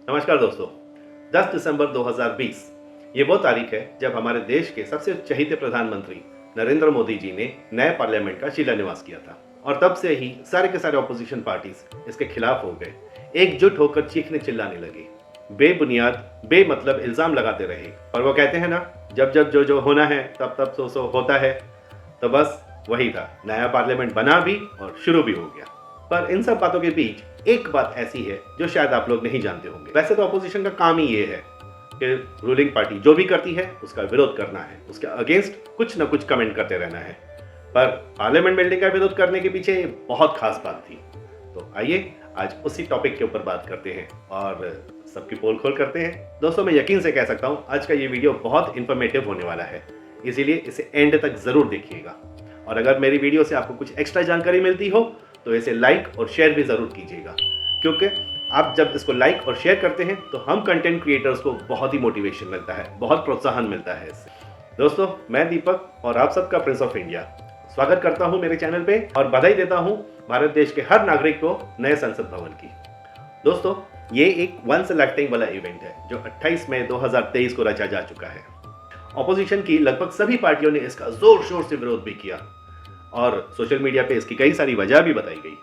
नमस्कार दोस्तों। 10 दिसंबर 2020 ये वो तारीख है जब हमारे देश के सबसे चहेते प्रधानमंत्री नरेंद्र मोदी जी ने नए पार्लियामेंट का शिलान्यास किया था और तब से ही सारे के सारे ऑपोजिशन पार्टीज इसके खिलाफ हो गए, एकजुट होकर चीखने चिल्लाने लगे, बेबुनियाद बेमतलब इल्जाम लगाते रहे। पर वो कहते हैं ना, जब जब जो जो होना है तब तब सो सो होता है। तो बस वही था, नया पार्लियामेंट बना भी और शुरू भी हो गया। पर इन सब बातों के बीच एक बात ऐसी है जो शायद आप लोग नहीं जानते होंगे। वैसे तो अपोजिशन का काम ही ये है कि रूलिंग पार्टी जो भी करती है उसका विरोध करना है, उसके अगेंस्ट कुछ ना कुछ कमेंट करते रहना है। पर पार्लियामेंट बिल्डिंग का विरोध करने के पीछे बहुत खास बात थी। तो आइए आज उसी टॉपिक के ऊपर बात करते हैं और सबकी पोल खोल करते हैं। दोस्तों, मैं यकीन से कह सकता हूँ आज का ये वीडियो बहुत इंफॉर्मेटिव होने वाला है, इसीलिए इसे एंड तक जरूर देखिएगा। और अगर मेरी वीडियो से आपको कुछ एक्स्ट्रा जानकारी मिलती हो तो इसे लाइक और शेयर भी जरूर कीजिएगा, क्योंकि आप जब इसको लाइक और शेयर करते हैं तो हम कंटेंट क्रिएटर्स को बहुत ही मोटिवेशन मिलता है, बहुत प्रोत्साहन मिलता है इससे। दोस्तों, मैं दीपक और आप सबका प्रिंस ऑफ इंडिया स्वागत करता हूं मेरे चैनल पे और बधाई देता हूं भारत देश के हर नागरिक को नए संसद भवन की। दोस्तों, ये एक वंस लाइफटाइम वाला इवेंट है जो 28 मई 2023 को रचा जा चुका है। ऑपोजिशन की लगभग सभी पार्टियों ने इसका जोर शोर से विरोध भी किया और सोशल मीडिया पे इसकी कई सारी वजह भी बताई गई,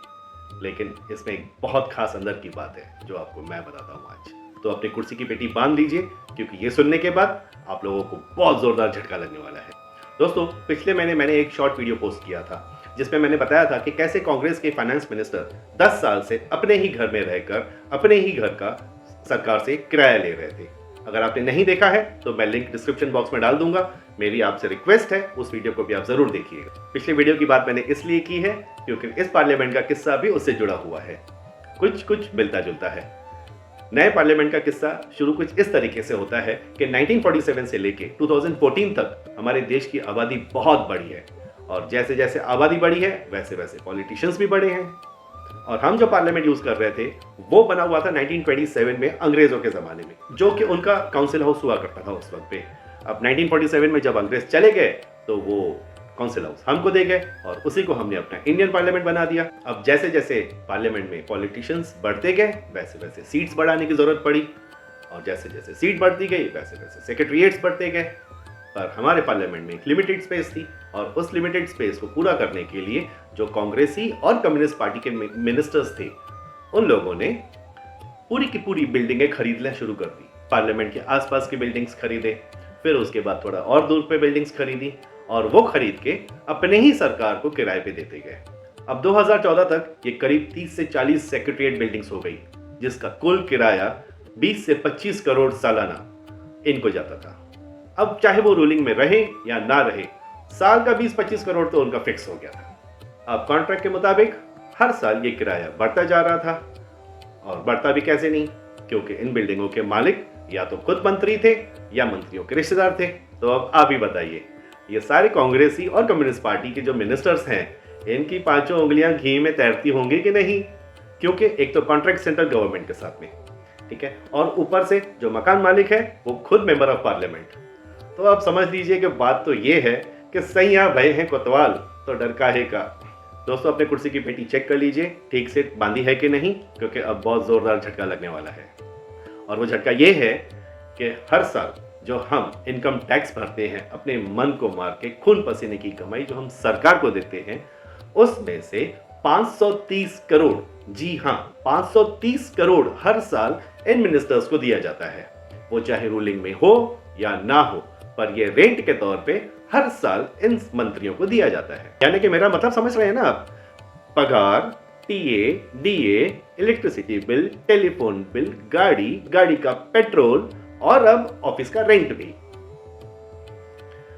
लेकिन इसमें एक बहुत खास अंदर की बात है जो आपको मैं बताता हूँ आज। तो अपनी कुर्सी की पेटी बांध लीजिए, क्योंकि ये सुनने के बाद आप लोगों को बहुत जोरदार झटका लगने वाला है। दोस्तों, पिछले महीने मैंने एक शॉर्ट वीडियो पोस्ट किया था जिसमें मैंने बताया था कि कैसे कांग्रेस के फाइनेंस मिनिस्टर 10 साल से अपने ही घर में रहकर अपने ही घर का सरकार से किराया ले रहे थे। अगर आपने नहीं देखा है तो मैं लिंक डिस्क्रिप्शन बॉक्स में डाल दूंगा। मेरी आपसे रिक्वेस्ट है उस वीडियो को भी आप जरूर देखिएगा। पिछले वीडियो की बात मैंने इसलिए की है क्योंकि इस पार्लियामेंट का किस्सा भी उससे जुड़ा हुआ है, कुछ मिलता जुलता है। नए पार्लियामेंट का किस्सा शुरू कुछ इस तरीके से होता है कि 1947 से लेके 2014 तक हमारे देश की आबादी बहुत बढ़ी है और जैसे जैसे आबादी बढ़ी है वैसे वैसे पॉलिटिशियंस भी बढ़े हैं। और हम जो पार्लियामेंट यूज कर रहे थे वो बना हुआ था 1927 में, अंग्रेजों के जमाने में, जो कि उनका काउंसिल हाउस हुआ करता था उस वक्त पे। अब 1947 में जब अंग्रेज चले गए तो वो काउंसिल हाउस हमको दे गए और उसी को हमने अपना इंडियन पार्लियामेंट बना दिया। अब जैसे जैसे पार्लियामेंट में पॉलिटिशियंस बढ़ते गए वैसे वैसे सीट्स बढ़ाने की जरूरत पड़ी और जैसे जैसे सीट बढ़ती गई वैसे वैसे सेक्रेटरीट्स बढ़ते गए। पर हमारे पार्लियामेंट में एक लिमिटेड स्पेस थी और उस लिमिटेड स्पेस को पूरा करने के लिए जो कांग्रेसी और कम्युनिस्ट पार्टी के मिनिस्टर्स थे उन लोगों ने पूरी की पूरी बिल्डिंगें खरीदना शुरू कर दी। पार्लियामेंट के आसपास की बिल्डिंग्स खरीदे, फिर उसके बाद थोड़ा और दूर पे बिल्डिंग्स खरीदी और वो खरीद के अपने ही सरकार को किराए पे देते गए। अब 2014 तक ये करीब 30 से 40 सेक्रेटरीट बिल्डिंग्स हो गई, जिसका कुल किराया 20 से 25 करोड़ सालाना इनको जाता था। अब चाहे वो रूलिंग में रहे या ना रहे, साल का 20-25 करोड़ तो उनका फिक्स हो गया था। अब कॉन्ट्रैक्ट के मुताबिक हर साल ये किराया बढ़ता जा रहा था और बढ़ता भी कैसे नहीं, क्योंकि इन बिल्डिंगों के मालिक या तो खुद मंत्री थे या मंत्रियों के रिश्तेदार थे। तो अब आप ही बताइए, ये सारे कांग्रेसी और कम्युनिस्ट पार्टी के जो मिनिस्टर्स हैं इनकी पांचों उंगलियां घी में तैरती होंगी कि नहीं? क्योंकि एक तो कॉन्ट्रैक्ट सेंट्रल गवर्नमेंट के साथ में, ठीक है, और ऊपर से जो मकान मालिक है वो खुद मेंबर ऑफ पार्लियामेंट। तो आप समझ लीजिए कि बात तो ये है कि सैया भय हैं कोतवाल तो डर काहे का। दोस्तों, अपने कुर्सी की पेटी चेक कर लीजिए ठीक से बांधी है कि नहीं, क्योंकि अब बहुत जोरदार झटका लगने वाला है। और वो झटका ये है कि हर साल जो हम इनकम टैक्स भरते हैं अपने मन को मार के, खून पसीने की कमाई जो हम सरकार को देते हैं, उसमें से 530 करोड़, जी हाँ 530 करोड़ हर साल इन मिनिस्टर्स को दिया जाता है। वो चाहे रूलिंग में हो या ना हो, पर ये रेंट के तौर पे हर साल इन मंत्रियों को दिया जाता है। यानी कि मेरा मतलब समझ रहे हैं ना आप? पगार, TA, DA, electricity bill, telephone bill, गाड़ी का पेट्रोल और अब ऑफिस का रेंट भी।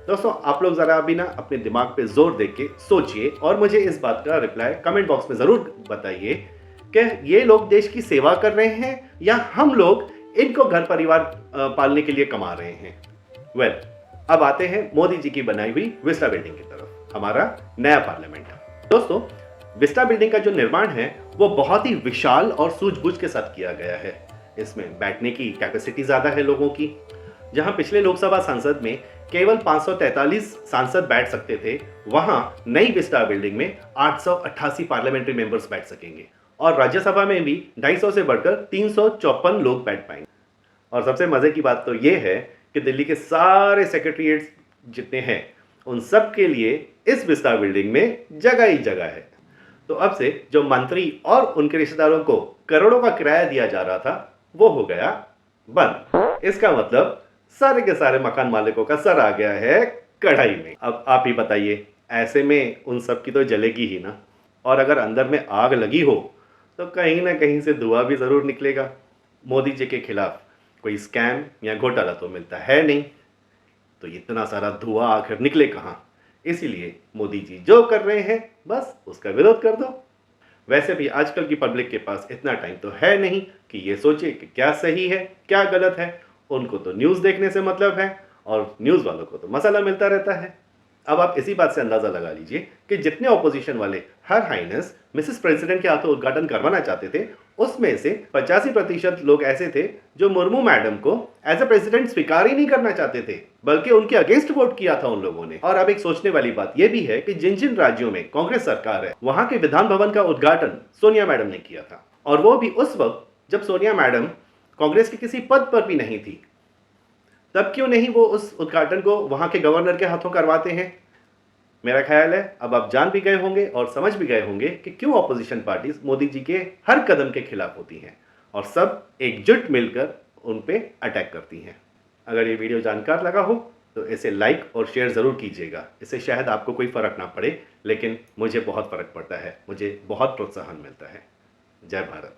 दोस्तों, आप लोग जरा अभी ना अपने दिमाग पे जोर दे के सोचिए और मुझे इस बात का रिप्लाई कमेंट बॉक्स में जरूर बताइए कि ये लोग देश की सेवा कर रहे हैं या हम लोग इनको घर परिवार पालने के लिए कमा रहे हैं। वेल, अब आते हैं मोदी जी की बनाई हुई विस्टा बिल्डिंग की तरफ, हमारा नया पार्लियामेंट। दोस्तों, विस्टा बिल्डिंग का जो निर्माण है वो बहुत ही विशाल और सूझबूझ के साथ किया गया है। इसमें बैठने की कैपेसिटी ज्यादा है लोगों की। जहां पिछले लोकसभा संसद में केवल 543 सांसद बैठ सकते थे, वहां नई विस्टा बिल्डिंग में 888 पार्लियामेंट्री मेंबर्स बैठ सकेंगे और राज्यसभा में भी 250 से बढ़कर 354 लोग बैठ पाएंगे। और सबसे मजे की बात तो ये है कि दिल्ली के सारे सेक्रेटरीट्स जितने हैं उन सब के लिए इस विस्तार बिल्डिंग में जगह ही जगह है। तो अब से जो मंत्री और उनके रिश्तेदारों को करोड़ों का किराया दिया जा रहा था वो हो गया बंद। इसका मतलब सारे के सारे मकान मालिकों का सर आ गया है कढ़ाई में। अब आप ही बताइए, ऐसे में उन सब की तो जलेगी ही ना, और अगर अंदर में आग लगी हो तो कहीं ना कहीं से धुआं भी जरूर निकलेगा। मोदी जी के खिलाफ कोई स्कैम या घोटाला तो मिलता है नहीं, तो इतना सारा धुआं आखिर निकले कहाँ। इसीलिए मोदी जी जो कर रहे हैं बस उसका विरोध कर दो। वैसे भी आजकल की पब्लिक के पास इतना टाइम तो है नहीं कि ये सोचे कि क्या सही है क्या गलत है। उनको तो न्यूज़ देखने से मतलब है, और न्यूज़ वालों को तो मसाला मिलता रहता है। अब आप इसी बात से अंदाजा लगा लीजिए कि जितने ऑपोजिशन वाले हर हाइनेस मिसेस प्रेसिडेंट के हाथों उद्घाटन करवाना चाहते थे, उसमें से 85% लोग ऐसे थे जो मुर्मू मैडम को एज ए प्रेसिडेंट स्वीकार ही नहीं करना चाहते थे, बल्कि उनके अगेंस्ट वोट किया था उन लोगों ने। और अब एक सोचने वाली बात यह भी है कि जिन जिन राज्यों में कांग्रेस सरकार है वहां के विधान भवन का उद्घाटन सोनिया मैडम ने किया था, और वो भी उस वक्त जब सोनिया मैडम कांग्रेस के किसी पद पर भी नहीं थी। तब क्यों नहीं वो उस उद्घाटन को वहां के गवर्नर के हाथों करवाते हैं। मेरा ख्याल है अब आप जान भी गए होंगे और समझ भी गए होंगे कि क्यों ऑपोजिशन पार्टीज मोदी जी के हर कदम के खिलाफ होती हैं और सब एकजुट मिलकर उन पे अटैक करती हैं। अगर ये वीडियो जानकार लगा हो तो इसे लाइक और शेयर ज़रूर कीजिएगा। इससे शायद आपको कोई फ़र्क ना पड़े, लेकिन मुझे बहुत फ़र्क पड़ता है, मुझे बहुत प्रोत्साहन मिलता है। जय भारत।